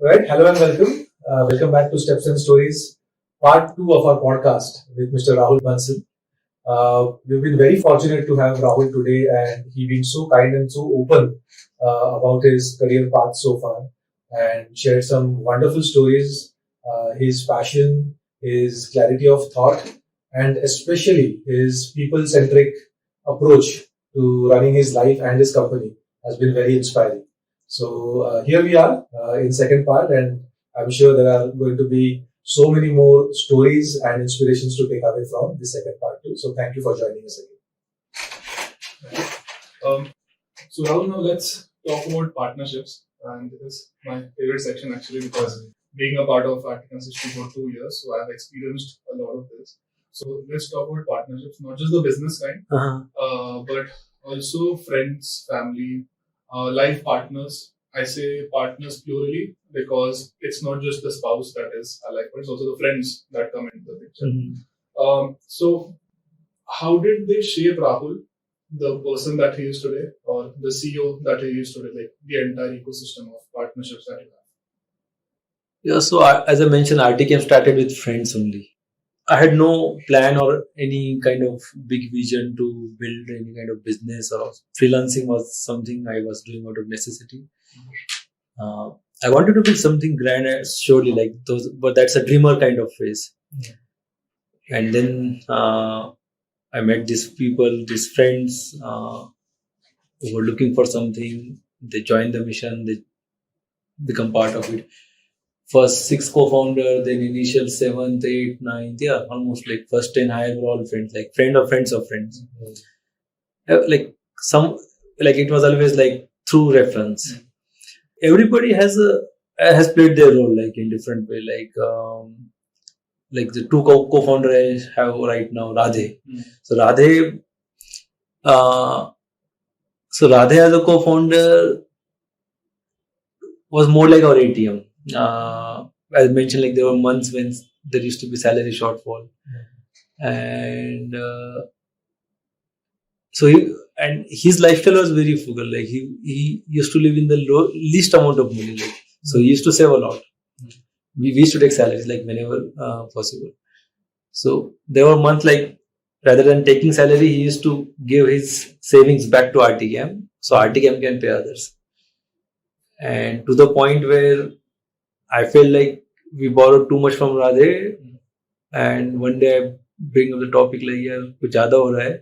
Right. Hello and welcome. Welcome back to Steps and Stories, part 2 of our podcast with Mr. Rahul Bansal. We've been very fortunate to have Rahul today, and he been so kind and so open about his career path so far, and shared some wonderful stories, his passion, his clarity of thought, and especially his people-centric approach to running his life and his company has been very inspiring. So here we are in second part, and I'm sure there are going to be so many more stories and inspirations to take away from the second part too. So thank you for joining us again. So Rahul, now let's talk about partnerships, and this is my favorite section actually, because being a part of rtCamp for 2 years, so I've experienced a lot of this. So let's talk about partnerships, not just the business kind, but also friends, family, life partners. I say partners plurally because it's not just the spouse that is a life, but it's also the friends that come into the picture. So how did they shape Rahul, the person that he is today, or the CEO that he is today, like the entire ecosystem of partnerships that you have? Yeah, so as I mentioned, rtCamp started with friends only. I had no plan or any kind of big vision to build any kind of business, or freelancing was something I was doing out of necessity. I wanted to build something grand, surely like those, but that's a dreamer kind of phase. And then I met these people, these friends who were looking for something. They joined the mission, they become part of it. First 6 co-founder, then initial 7th, 8th, 9th, yeah, almost like first 10 hire were all friends, like friend of friends of friends. Like it was always like through reference. Everybody has played their role like in different way. Like the 2 co-founders I have right now, Radhe. So Radhe as a co-founder was more like our ATM. As I mentioned, like there were months when there used to be salary shortfall, and his lifestyle was very frugal. Like he used to live in the least amount of money. Like, so he used to save a lot. We used to take salaries like whenever possible. So there were months like rather than taking salary, he used to give his savings back to rtCamp, so rtCamp can pay others. And to the point where I felt like we borrowed too much from Radhe, and one day I bring up the topic like, yaar, kuch zyada ho raha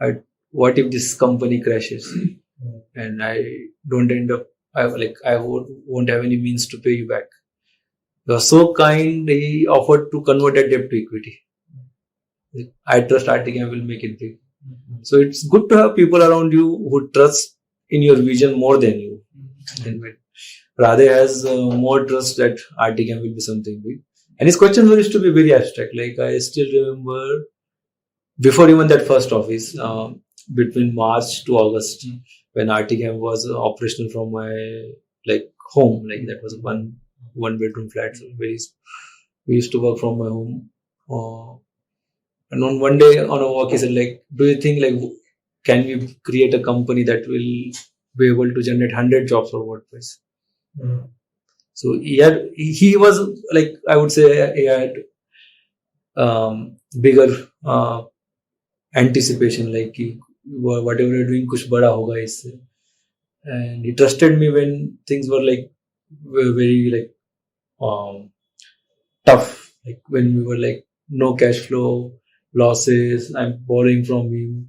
hai. What if this company crashes and I don't end up, I won't have any means to pay you back. He was so kind, he offered to convert that debt to equity. I trust rtCamp will make it big. So it's good to have people around you who trust in your vision more than you. Radhe has more trust that rtCamp will be something big. And his questions used to be very abstract. Like I still remember before even that first office, between March to August, when rtCamp was operational from my home, like that was one bedroom flat. So we used to work from my home. And on one day on a walk, he said, like, do you think can we create a company that will be able to generate 100 jobs for WordPress? So he was like, I would say he had bigger anticipation, like whatever you're doing, kuch bada hoga isse. And he trusted me when things were very tough, like when we were no cash flow, losses, I'm borrowing from him,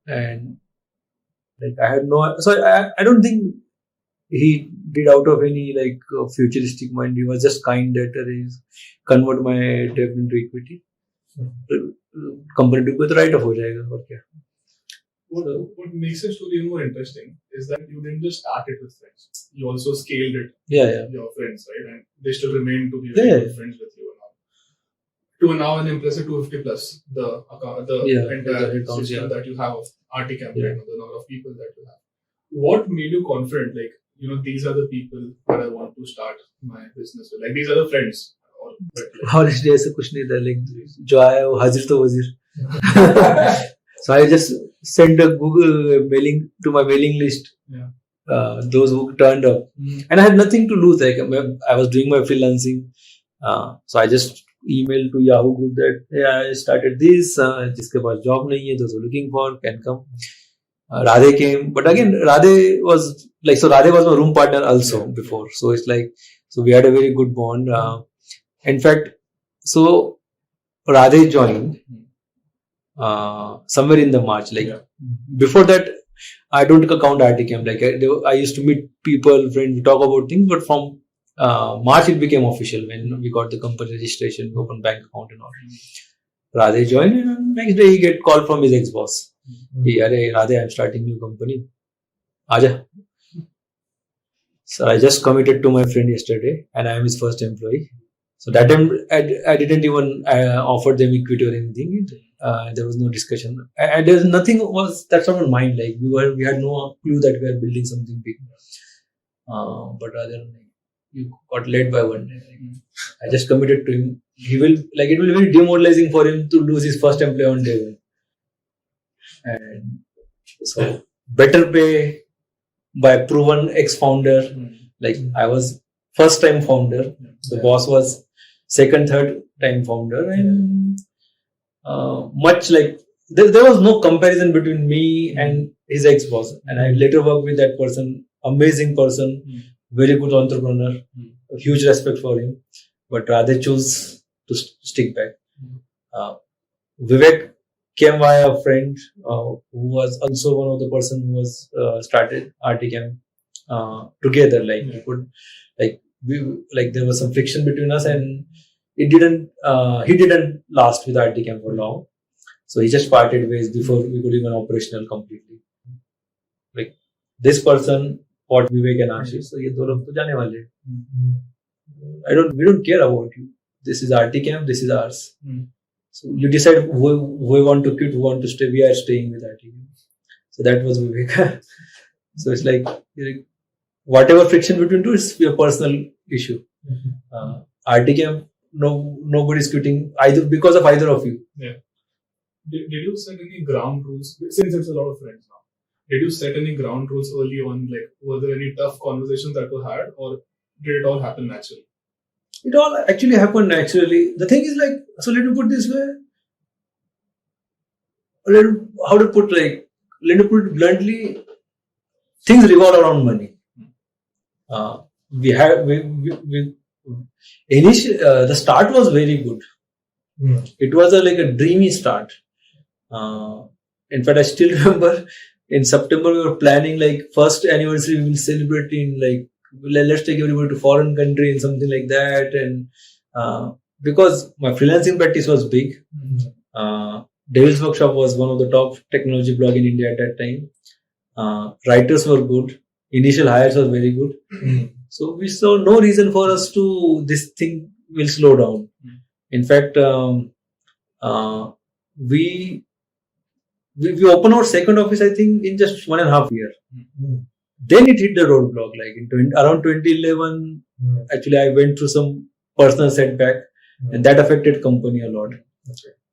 and I had so I don't think he did out of any futuristic mind. He was just kind that he convert my debt into equity. Company to write off ho jayega aur kya. What makes your story more interesting is that you didn't just start it with friends. You also scaled it with your friends, right? And they still remain to be very good friends with you now. To now an impressive 250 plus the entire system that you have of rtCamp, right? The number of people that you have. What made you confident? These are the people that I want to start my business with. These are the friends. Honestly, ऐसा कुछ नहीं था. जो आया वो हाजिर तो वजीर. So I just sent a Google mailing to my mailing list. those who turned up. And I had nothing to lose. Like I was doing my freelancing, so I just emailed to Yahoo group that I started this. जिसके पास job नहीं है, those who are looking for can come. Radhe came, but again Radhe was like, so Radhe was my room partner also before. So it's like, so we had a very good bond. In fact, so Radhe joined somewhere in the March. Like before that, I don't count rtCamp. Like I used to meet people, friends, we talk about things, but from March it became official when we got the company registration, open bank account and all. Radhe joined, and next day he get call from his ex-boss. Hey, Radhe, I'm starting new company. Aaja. So I just committed to my friend yesterday, and I am his first employee. So that time I didn't even offer them equity or anything. There was no discussion. There's nothing was that's on my mind. Like we had no clue that we are building something big. But rather, you got led by one day. I just committed to him. He will like it will be very demoralizing for him to lose his first employee on day one. And so better pay by proven ex-founder. Like I was first time founder. The boss was second, third time founder, and much like there was no comparison between me and his ex-boss. And I later worked with that person, amazing person, very good entrepreneur, huge respect for him. But rather chose to stick back. Vivek came via a friend who was also one of the person who was started rtCamp together. Like we could, like there was some friction between us, and it didn't. He didn't last with rtCamp for long, so he just parted ways before we could even operational completely. Like this person, what Vivek and Ashish, so ye do log to jaane wale. We don't care about you. This is rtCamp. This is ours. So you decide who we want to quit, who want to stay. We are staying with rtCamp. So that was Vivek. So it's like whatever friction between two is your personal issue. rtCamp, nobody's quitting either because of either of you. Yeah. Did you set any ground rules? Since it's a lot of friends now, did you set any ground rules early on? Like, were there any tough conversations that were had, or did it all happen naturally? It all actually happened naturally. The thing is like, so let me put this way. Let me put it bluntly, things revolve around money. The start was very good. It was like a dreamy start. In fact, I still remember in September we were planning like first anniversary we will celebrate in like, let's take everybody to foreign country and something like that. And because my freelancing practice was big, Devil's Workshop was one of the top technology blog in India at that time. Writers were good. Initial hires were very good. So we saw no reason for us to, this thing will slow down. In fact, we opened our second office, I think, in just 1.5 years. Then it hit the roadblock. Like around 2011, actually, I went through some personal setback, and that affected company a lot.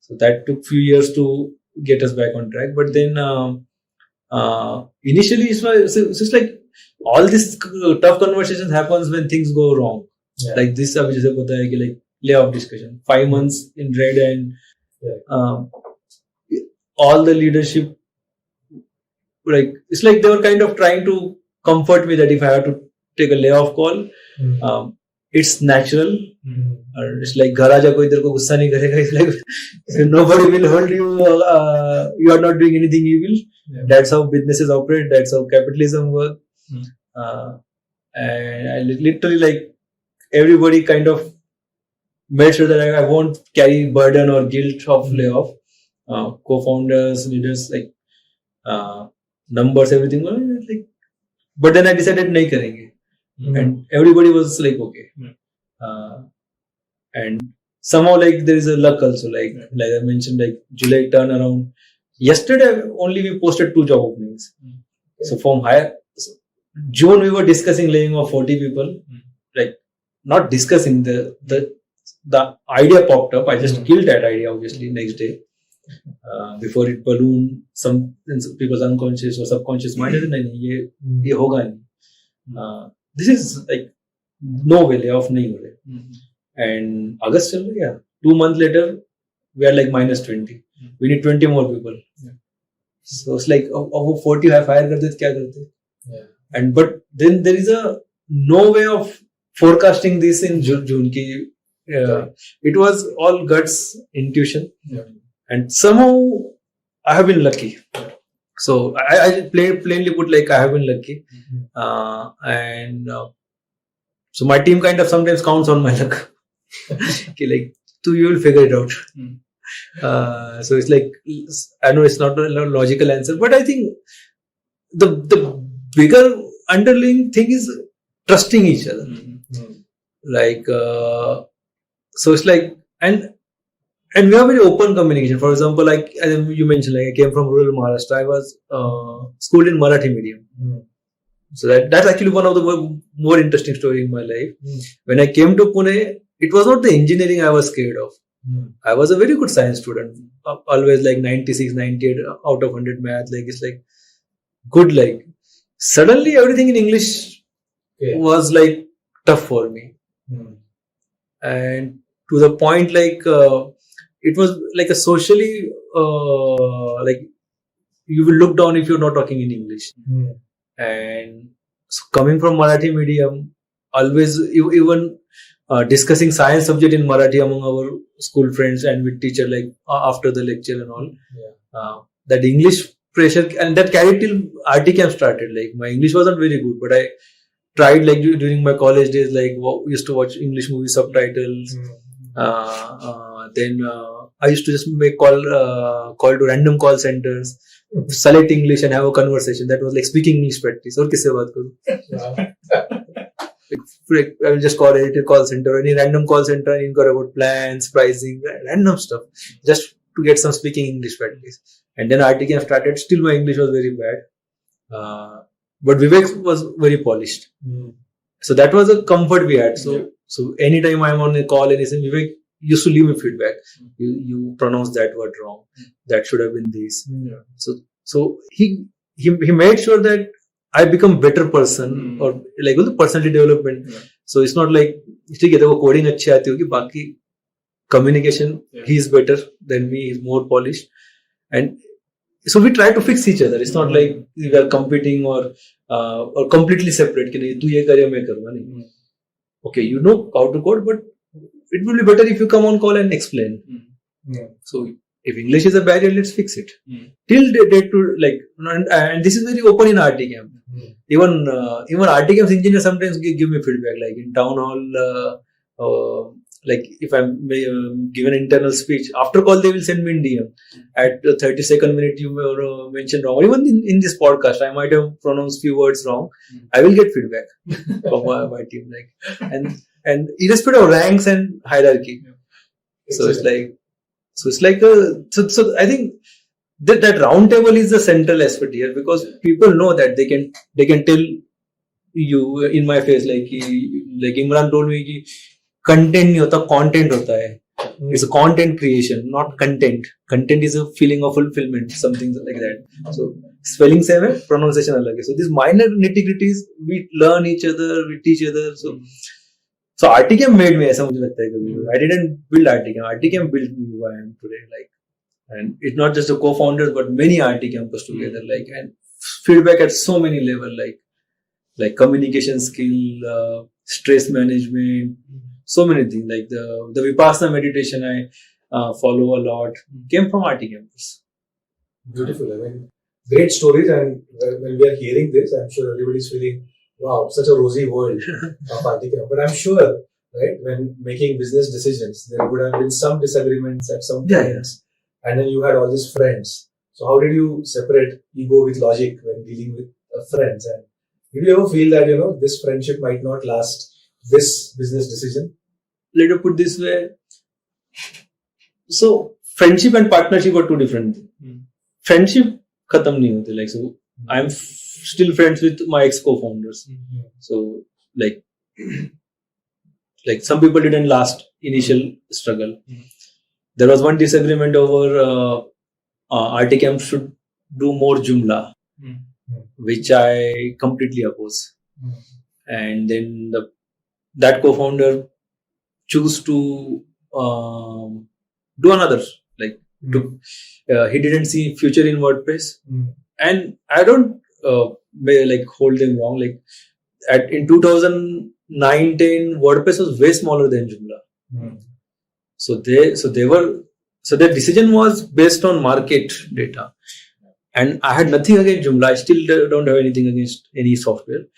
So that took few years to get us back on track. But then initially, it's like all this tough conversations happens when things go wrong. Like this, like layoff discussion, 5 months in red, and all the leadership, like it's like they were kind of trying to comfort me that if I have to take a layoff call, it's natural. It's like घर आजा कोई तेरे को गुस्सा नहीं करेगा. It's like nobody will hold you. You are not doing anything evil. That's how businesses operate. That's how capitalism works. And I literally like everybody kind of made sure that I won't carry burden or guilt of layoff. Co-founders, leaders, like numbers, everything. Like, but then I decided nahi karenge. And everybody was like okay. And somehow like there is a luck also. Like I mentioned, like July turnaround. Yesterday only we posted 2 job openings. So from June we were discussing laying off 40 people. Like not discussing, the idea popped up. I just killed that idea obviously next day. Before it ballooned, some people's unconscious or subconscious mind, ye hoga nahi. This is like no way layoff nahi ho rahe. And August chal raha, 2 months later we are like minus 20. We need 20 more people. So it's like वो 40 hire करते तो क्या करते? And but then there is a no way of forecasting this in June ki it was all guts, intuition, and somehow I have been lucky. So I plainly put like I have been lucky, and so my team kind of sometimes counts on my luck. Okay, like you will figure it out. So it's like I know it's not a logical answer, but I think the bigger underlying thing is trusting each other. Like so it's like and we have very open communication. For example, like you mentioned, like I came from rural Maharashtra. I was schooled in Marathi medium. So that's actually one of the more interesting story in my life. When I came to Pune, it was not the engineering I was scared of. I was a very good science student, always like 96, 98 out of 100 math. Like it's like good. Like suddenly everything in English was like tough for me, and to the point like it was like a socially like you will look down if you're not talking in English. And so coming from Marathi medium, always even discussing science subject in Marathi among our school friends and with teacher like after the lecture and all. That English pressure and that carried till rtCamp started. Like my English wasn't very good, but I tried like during my college days, like used to watch English movie subtitles. Then I used to just make call to random call centers, select English and have a conversation. That was like speaking English practice. Or kisse baat karu? Like, I will just call a call center, any random call center, and inquire about plans, pricing, random stuff, just to get some speaking English practice. And then rtCamp started. Still, my English was very bad, but Vivek was very polished. So that was a comfort we had. So anytime I'm on a call, anything, Vivek used to leave me feedback. You pronounced that word wrong. That should have been this. So he made sure that I become better person or like the personality development. So it's not like ठीक है देखो coding अच्छी आती होगी बाकी communication he is better than me, he's more polished, and so we try to fix each other. It's not like we are competing or completely separate कि नहीं तू ये करे मैं करूँगा नहीं. Okay, you know how to code, but it will be better if you come on call and explain. So if English is a barrier, let's fix it. Till day to like, and this is very open in rtCamp. Even rtCamp's engineers sometimes give me feedback. Like in town hall, like if I'm given an internal speech, after call they will send me in DM. At the 32nd minute you mentioned wrong. Even in this podcast, I might have pronounced few words wrong. I will get feedback from my team. Like and irrespective of ranks and hierarchy. So it's like. So it's like so I think that round table is the central aspect here, because people know that they can tell you in my face like Imran told me कि content नहीं होता, content होता है. It's a content creation, not content. Content is a feeling of fulfillment, something like that. So spelling same है, pronunciation अलग है. So these minor nitty-gritties we learn each other, we teach other. So rtCamp made me ऐसा मुझे लगता है कभी. I didn't build rtCamp. rtCamp built me who I am today. Like, and it's not just the co-founders, but many rtCampers together. Like, and feedback at so many levels, like communication skill, stress management, so many things. Like the Vipassana meditation I follow a lot came from rtCampers. Beautiful. I mean, great stories. And when we are hearing this, I'm sure everybody's feeling, wow, such a rosy world of rtCamp. But I'm sure, right, when making business decisions, there would have been some disagreements at some points. And then you had all these friends. So how did you separate ego with logic when dealing with friends? And did you ever feel that, this friendship might not last this business decision? Let me put this way. So friendship and partnership are two different things. Friendship khatam nahi hote. Like, so I'm still friends with my ex co-founders. So like some people didn't last initial struggle. There was one disagreement over rtCamp should do more Joomla, which I completely oppose. And then that co-founder choose to do another, like he didn't see future in WordPress. And I don't like hold them wrong. Like in 2009-10, WordPress was way smaller than Joomla. So their decision was based on market data. And I had nothing against Joomla. I still don't have anything against any software.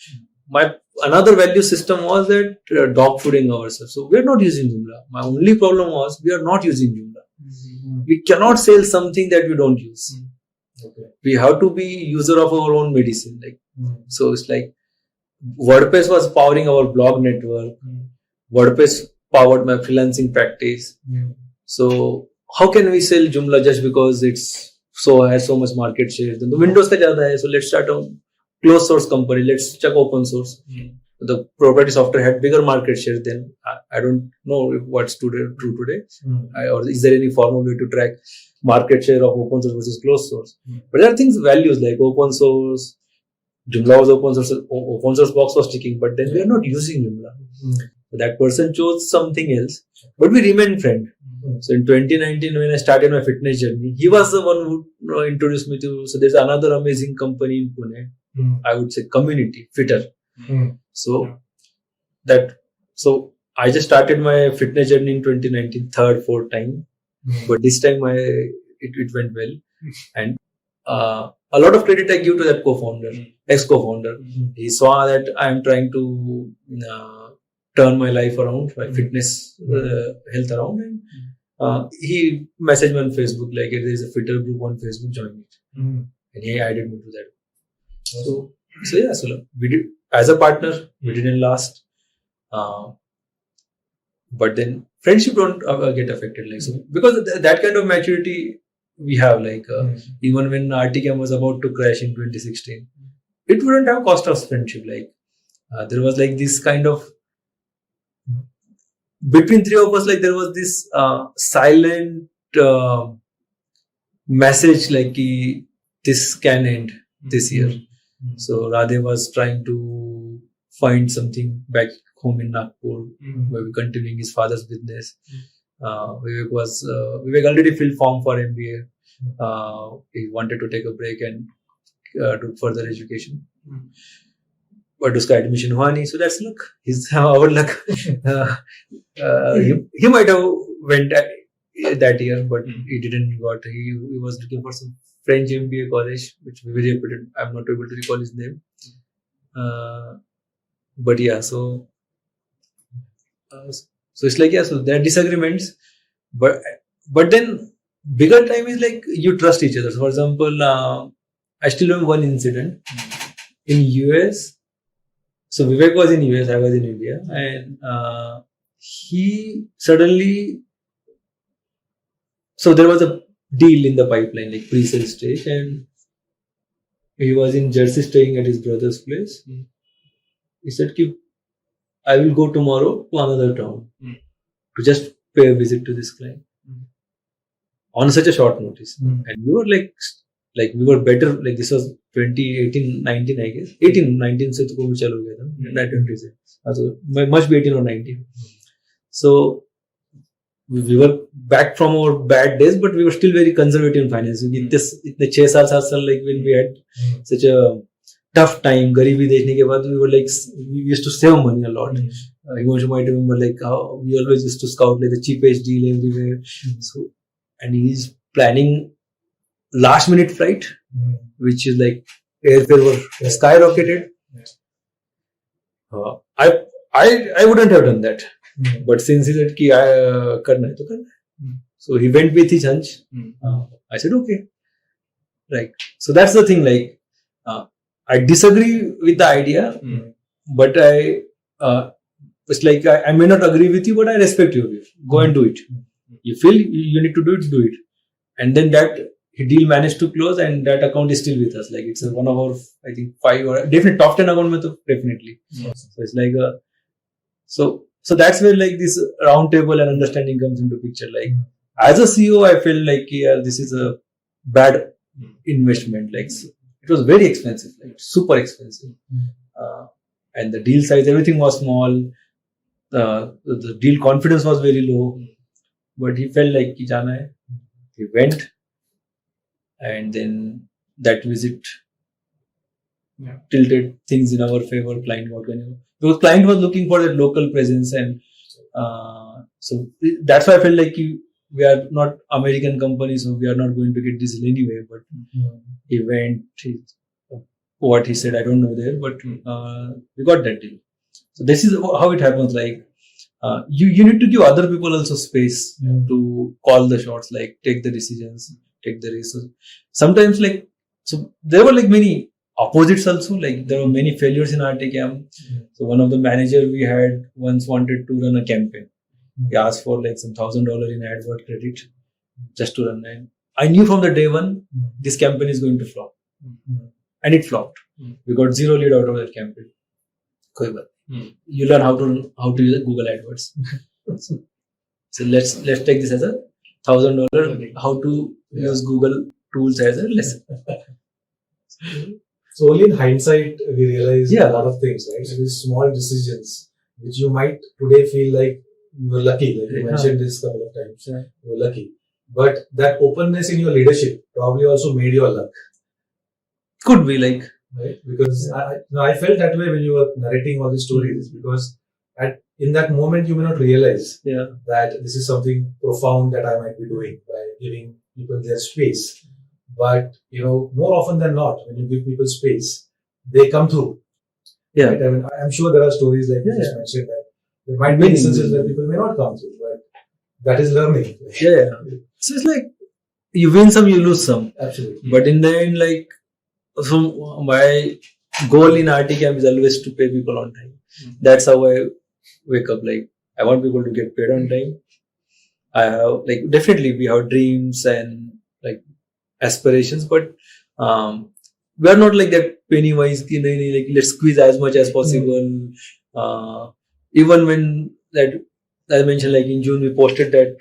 My another value system was that dog fooding ourselves. So we are not using Joomla. My only problem was we are not using Joomla. We cannot sell something that we don't use. We have to be user of our own medicine. Like so, it's like WordPress was powering our blog network. WordPress powered my freelancing practice. So how can we sell Joomla just because it's has so much market share? Then the Windows ka zyada hai, so let's start a closed source company. Let's check open source. The proprietary software had bigger market share than I don't know what's true today, or is there any formal way to track market share of open source versus closed source? But there are things, values like open source. Joomla was open source box was ticking, but then we are not using Joomla. So that person chose something else, but we remained friends. So in 2019, when I started my fitness journey, he was the one who introduced me to. So there's another amazing company in Pune. I would say community fitter. So I just started my fitness journey in 2019, fourth time, but this time it went well, and a lot of credit I give to that ex-co-founder. He saw that I am trying to turn my life around, my fitness health around, and he messaged me on Facebook like there is a fitter group on Facebook, join it, and he added me to that. So we did as a partner. We didn't last, but then friendship don't get affected, like so, because that kind of maturity we have. Like even when rtCamp was about to crash in 2016, it wouldn't have cost us friendship. Like there was like this kind of between three of us, like there was this silent message like this can end this year. So Radhe was trying to find something back home in Nagpur, where we're continuing his father's business. Vivek already filled form for MBA. He wanted to take a break and do further education. But uska admission हुआ नहीं, so that's luck. His our luck. He might have went that year, but he didn't got. He was looking for some French MBA college, which we very reputed. I'm not able to recall his name. But yeah, so it's like, yeah, so there are disagreements, but then bigger time is like you trust each other. So for example, I still remember one incident in US. So Vivek was in US, I was in India, and he suddenly, so there was a deal in the pipeline, like pre-sale stage, and he was in Jersey staying at his brother's place. He said, I will go tomorrow to another town to just pay a visit to this client on such a short notice. And we were like we were better, like this was 2018-19, I guess. 18-19 se to COVID chalu gaya tha. That 20 se. So must be 18 or 19. So we were back from our bad days, but we were still very conservative in finance. Itne 6-7 saal, like when we had such a tough time, garibi dekhne ke baad, we were like, we used to save money a lot. Himanshu might remember like how we always used to scout like the cheapest deal everywhere. So, and he's planning last minute flight, which is like airfare was skyrocketed. I wouldn't have done that, but since he said ki karna hai to karna hai. So he went with his hunch. I said okay, right. So that's the thing, like I disagree with the idea, but it's like I may not agree with you, but I respect your view. Go and do it. You feel you need to do it, and then that deal managed to close, and that account is still with us. Like it's one of our, I think 5 or definitely top 10 account mein to definitely. So it's like so that's where like this round table and understanding comes into picture. Like as a CEO, I feel like this is a bad investment. Like it was very expensive, like super expensive. and the deal size, everything was small. The deal confidence was very low, but he felt like ki jana hai. He went, and then that visit tilted things in our favor. Client got whenever because client was looking for that local presence, and so that's why I felt like we are not American company, so we are not going to get this deal anyway. But he went. What he said, I don't know there, but we got that deal. So this is how it happens. Like you need to give other people also space to call the shots, like take the decisions, take the risks. Sometimes like so there were like many opposites also. Like there were many failures in rtCamp. So one of the manager we had once wanted to run a campaign. He asked for like some $1,000 in AdWord credit just to run. And I knew from the day one this campaign is going to flop. And it flopped. We got 0 lead out of that campaign. You learn how to use Google AdWords. so let's take this as a $1,000 how to use Google tools as a lesson. So only in hindsight we realize a lot of things, right? So these small decisions which you might today feel like you were lucky, like you mentioned this a couple of times, you were lucky. But that openness in your leadership probably also made your luck. Could be like, right? Because I felt that way when you were narrating all these stories, because in that moment you may not realize that this is something profound that I might be doing by giving people their space. But more often than not, when you give people space, they come through. Yeah. Right? I mean, I'm sure there are stories like you just mentioned that there might be instances where people may not come through, but that is learning. Yeah. So it's like you win some, you lose some. Absolutely. But in the end, like, so my goal in rtCamp is always to pay people on time. That's how I wake up. Like, I want people to get paid on time. I have, like, definitely we have dreams and like aspirations, but we are not like that penny wise, like let's squeeze as much as possible. Even when that I mentioned, like in June we posted that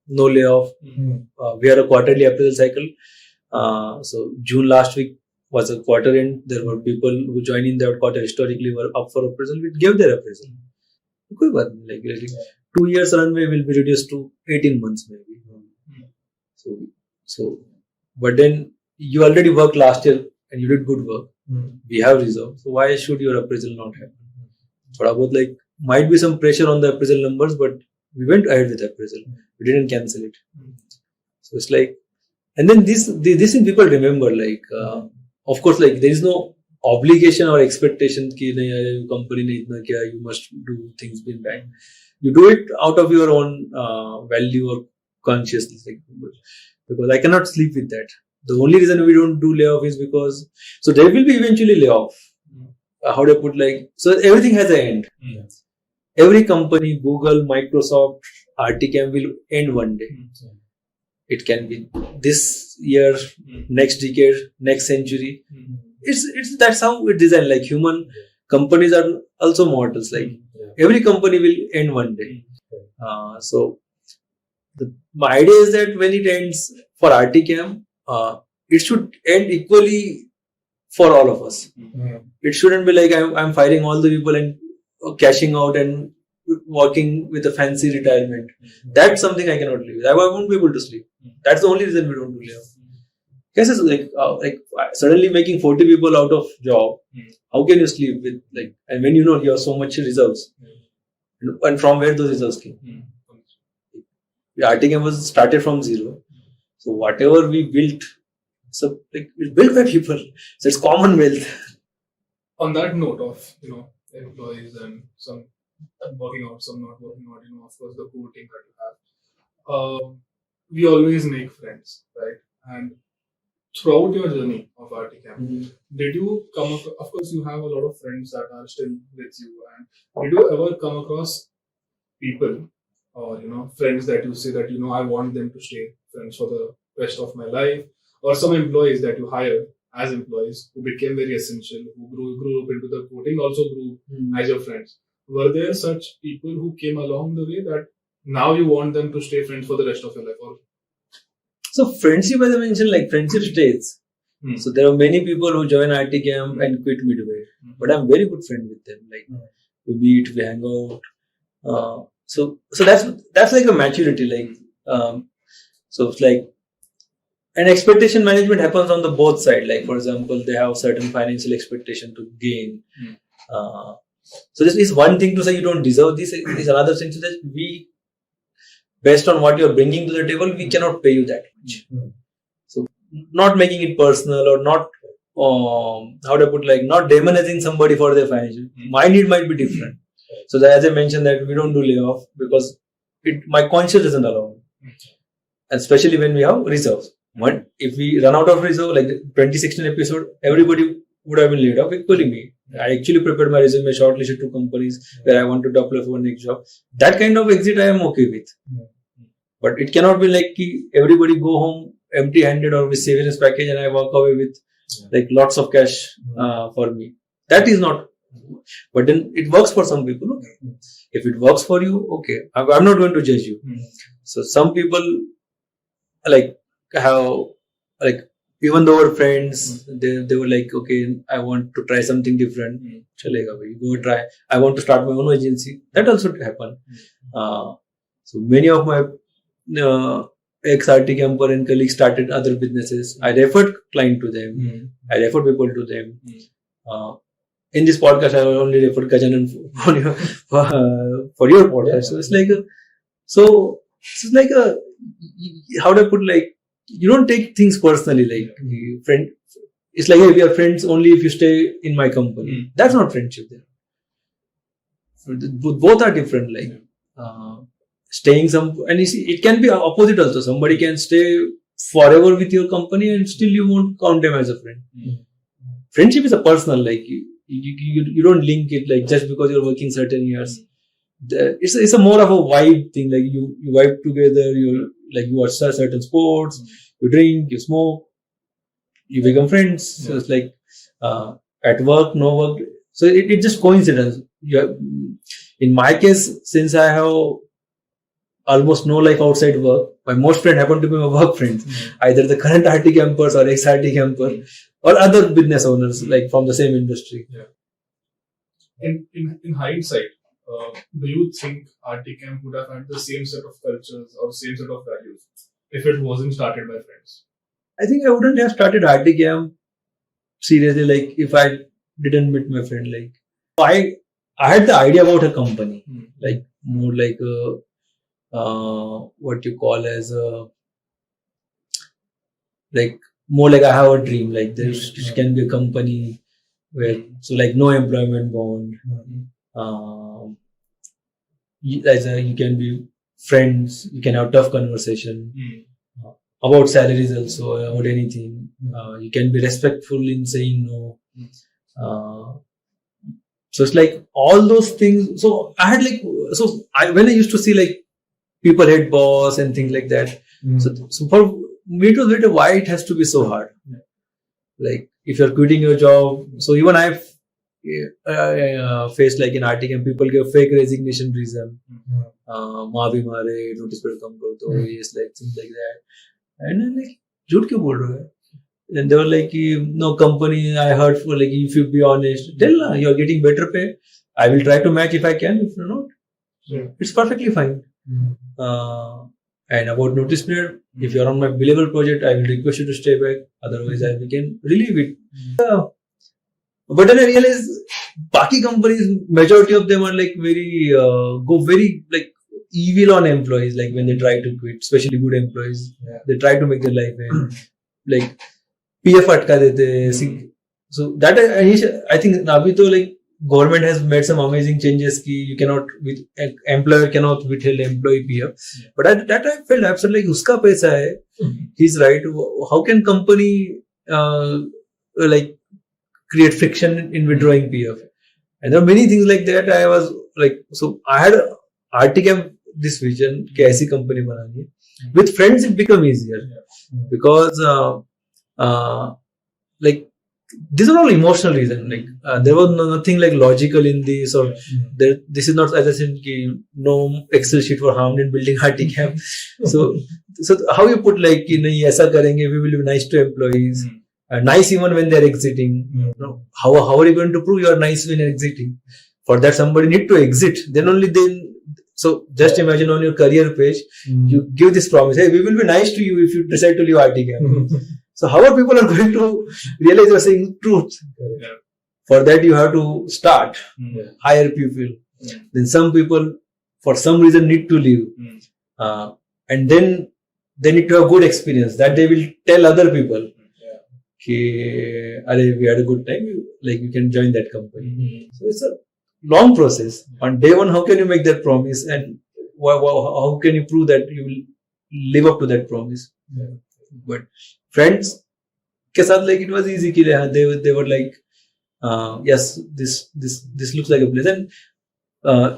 no layoff. We are a quarterly appraisal cycle. So June last week was a quarter end. There were people who joined in that quarter historically were up for appraisal. We gave their appraisal. Like 2 years runway will be reduced to 18 months maybe. So but then you already worked last year and you did good work. We have reserve. So why should your appraisal not happen? But about like might be some pressure on the appraisal numbers, but we went ahead with appraisal. We didn't cancel it. So it's like, and then this thing people remember, like of course, like there is no obligation or expectation ki nahi company ne itna kiya, you must do things in time. You do it out of your own value or consciousness, like, because I cannot sleep with that. The only reason we don't do layoff is because so there will be eventually layoff. How do I put, like, so everything has an end. Every company, Google, Microsoft, rtCamp will end one day. It can be this year, next decade, next century. It's that's how it's designed. Like human companies are also mortals. Like every company will end one day. So my idea is that when it ends for rtCamp, it should end equally for all of us. It shouldn't be like I'm firing all the people and cashing out and working with a fancy retirement. That's something I cannot live with. I won't be able to sleep. That's the only reason we don't do layoff. Cases like suddenly making 40 people out of job. How can you sleep with, like, and when you have so much reserves, and from where those reserves came? rtCamp was started from zero. So whatever we built, so like it's built by people. So it's commonwealth. On that note of employees and some working out, some not working out, of course the core team that you have, we always make friends, right? And throughout your journey of rtCamp, did you come across, of course you have a lot of friends that are still with you, and did you ever come across people or friends that you say that I want them to stay friends for the rest of my life, or some employees that you hire as employees who became very essential, who grew up into the coding, also grew as your friends? Were there such people who came along the way that now you want them to stay friends for the rest of your life? Or so friendship, as I mentioned, like friendship stays. So there are many people who join rtCamp and quit midway, but I'm very good friend with them. Like we meet, we hang out. So that's like a maturity. Like so it's like, and expectation management happens on the both side. Like for example, they have certain financial expectation to gain. So this is one thing to say you don't deserve this. Is another thing to say we, based on what you're bringing to the table, we cannot pay you that much. So not making it personal or not, how to put, like not demonizing somebody for their financial. My need might be different. So that, as I mentioned, that we don't do layoff because my conscience doesn't allow me. Especially when we have reserves. But if we run out of reserve, like the 2016 episode, everybody would have been laid off, equally me. I actually prepared my resume, shortlisted to companies where I want to apply for next job. That kind of exit I am okay with. But it cannot be like everybody go home empty-handed or with savings package and I walk away with like lots of cash for me. That is not. But then it works for some people. Okay. If it works for you, okay. I'm not going to judge you. So some people like have like, even though we're friends, they were like, okay, I want to try something different. Chalega bhai, go try. I want to start my own agency. That also happened. So many of my ex-rtCamper and colleagues started other businesses. I referred client to them. I referred people to them. In this podcast, I only referred Gajanan for your podcast. So it's like it's like how do I put, like, you don't take things personally, like friend. It's like, hey, we are friends only if you stay in my company. That's not friendship there. So both are different. Like staying and you see, it can be opposite also. Somebody can stay forever with your company and still you won't count them as a friend. Friendship is a personal, like you don't link it like just because you're working certain years. It's a more of a vibe thing. Like you vibe together. You watch certain sports. You drink. You smoke. You become friends. So it's like at work, no work. So it just coincidence. In my case, since I have almost no life outside work, my most friend happen to be my work friends. Either the current rtCampers or ex-rtCamper or other business owners like from the same industry. In hindsight, do you think rtCamp would have had the same set of cultures or same set of values if it wasn't started by friends? I think I wouldn't have started rtCamp seriously, like if I didn't meet my friend. Like I had the idea about a company, like more like what you call as like more like I have a dream, like there can be a company where, so like no employment bond. You can be friends, you can have tough conversation about salaries also, about anything. You can be respectful in saying no. So it's like all those things. So I had like, when I used to see like people hate boss and things like that. So for me it was very, why it has to be so hard? Like if you're quitting your job, so even I've faced like in rtCamp, people give fake resignation reason. Maafi mare, notice period come kar do, yes, like things like that. And I'm like, jhoot kyun bol rahe ho? And they were like, no company, I heard for like, if you be honest, tell you're getting better pay. I will try to match if I can. If not, it's perfectly fine. And about notice period, if you're on my billable project, I will request you to stay back. Otherwise, we can relieve it. But then I realized, Baki companies, majority of them are like very, go very like evil on employees. Like when they try to quit, especially good employees, they try to make their life end. Like PF atka dete. So that I think Nabi to like government has made some amazing changes. Ki you cannot, employer cannot withhold employee PF. But at that I felt absolutely like uska paisa hai. He's right. How can company like create friction in withdrawing PF? And there are many things like that. I was like, so I had rtCamp this vision कि ऐसी company बनानी है. With friends it become easier because like these are all emotional reasons. Like there was nothing like logical in this, or this is not, as I said, no Excel sheet for harmed in building rtCamp. So how you put like, aisa karenge, we will be nice to employees. nice even when they're exiting. You know, how are you going to prove you are nice when you're exiting? For that, somebody need to exit. Then only then. So just imagine on your career page, you give this promise: hey, we will be nice to you if you decide to leave rtCamp. So how are people are going to realize you're saying truth? Yeah. For that, you have to start, hire people. Then some people, for some reason, need to leave, and then they need to have good experience that they will tell other people. Okay, we had a good time. Like you can join that company. So it's a long process. On day one, how can you make that promise, and how can you prove that you will live up to that promise? But friends, के साथ like it was easy. कि they were like, yes, this looks like a place, and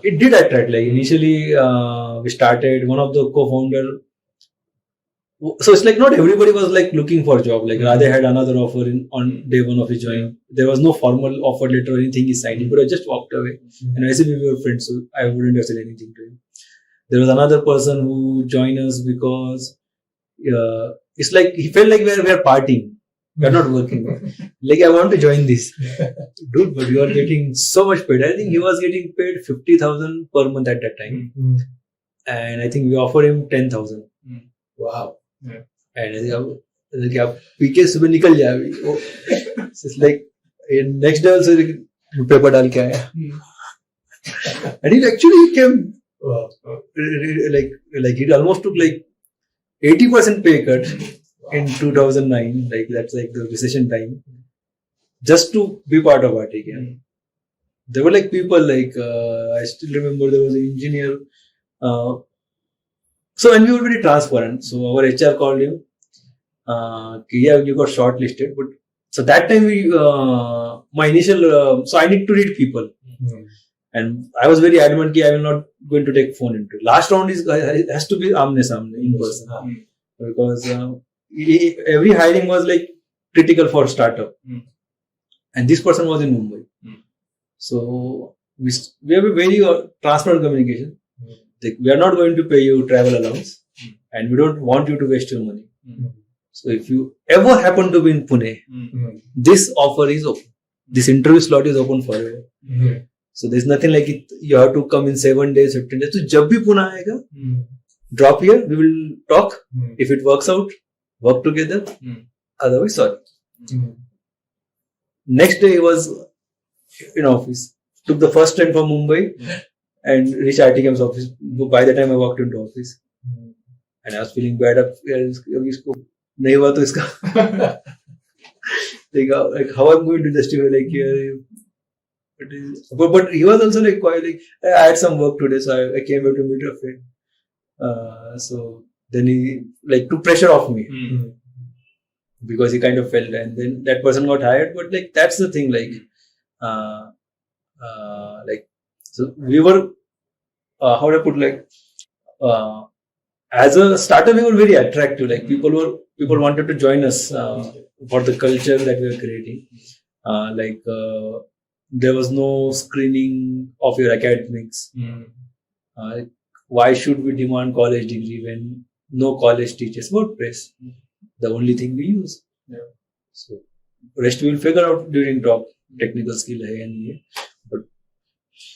it did attract. Like initially, we started. One of the co-founder. So it's like not everybody was like looking for a job. Like Radhe had another offer on day one of his joining. There was no formal offer letter or anything he signed. He could have just walked away. And I said we were friends, so I wouldn't have said anything to him. There was another person who joined us because it's like he felt like we are partying. We are not working. Like I want to join this, dude. But you are getting so much paid. I think he was getting paid 50,000 per month at that time, and I think we offered him 10,000. Wow. Yeah. And I think आप पीके सुबह निकल जाए अभी. It's like next day also paper डाल के आया. And he actually came like he almost took like 80% pay cut in 2009. Like that's like the recession time, just to be part of rtCamp. There were like people like I still remember there was an engineer. So and we were very transparent. So our HR called him. Yeah, you got shortlisted. But so that time we my initial so I need to read people, and I was very adamant that I will not going to take phone into. Last round has to be amne samne in person because every hiring was like critical for startup, and this person was in Mumbai. So we have a very transparent communication. Like, we are not going to pay you travel allowance, and we don't want you to waste your money. So if you ever happen to be in Pune, this offer is open. This interview slot is open forever. So there's nothing like it. You have to come in 7 days, 15 days. So जब भी Pune आएगा, drop here. We will talk. If it works out, work together. Otherwise, sorry. Next day he was in office. Took the first train from Mumbai. And reached rtCamp's office. By the time I walked into office, and I was feeling bad. इसको नहीं हुआ तो इसका like how I'm going to justify like here. But he was also like quite like I had some work today, so I came here to meet a friend. So then he like took pressure off me because he kind of felt, and then that person got hired. But like that's the thing, like like. So we were, how do I put, like, as a startup, we were very attractive. Like people wanted to join us for the culture that we were creating. There was no screening of your academics. Why should we demand college degree when no college teaches WordPress? The only thing we use. So rest we will figure out during talk. Technical skill hai and but.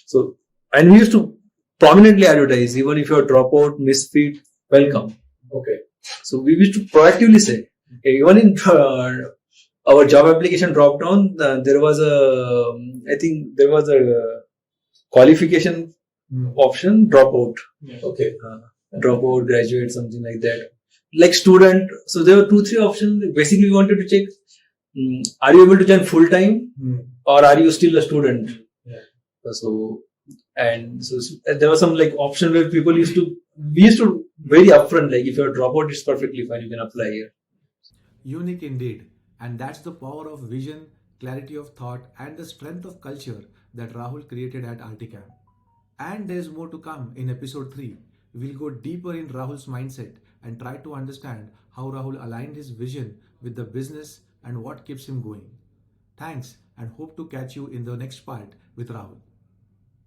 So, and we used to prominently advertise, even if you're dropout, misfit, welcome. Okay. So we used to proactively say, even in our job application drop down, there was a qualification option, dropout. Okay. Dropout, graduate, something like that. Like student, so there were 2-3 options. Basically, we wanted to check, are you able to join full time or are you still a student? So there was some like option where we used to very upfront, like if you're a dropout, it's perfectly fine, you can apply here. Unique indeed. And that's the power of vision, clarity of thought, and the strength of culture that Rahul created at rtCamp. And there's more to come in episode 3. We'll go deeper in Rahul's mindset and try to understand how Rahul aligned his vision with the business and what keeps him going. Thanks, and hope to catch you in the next part with Rahul.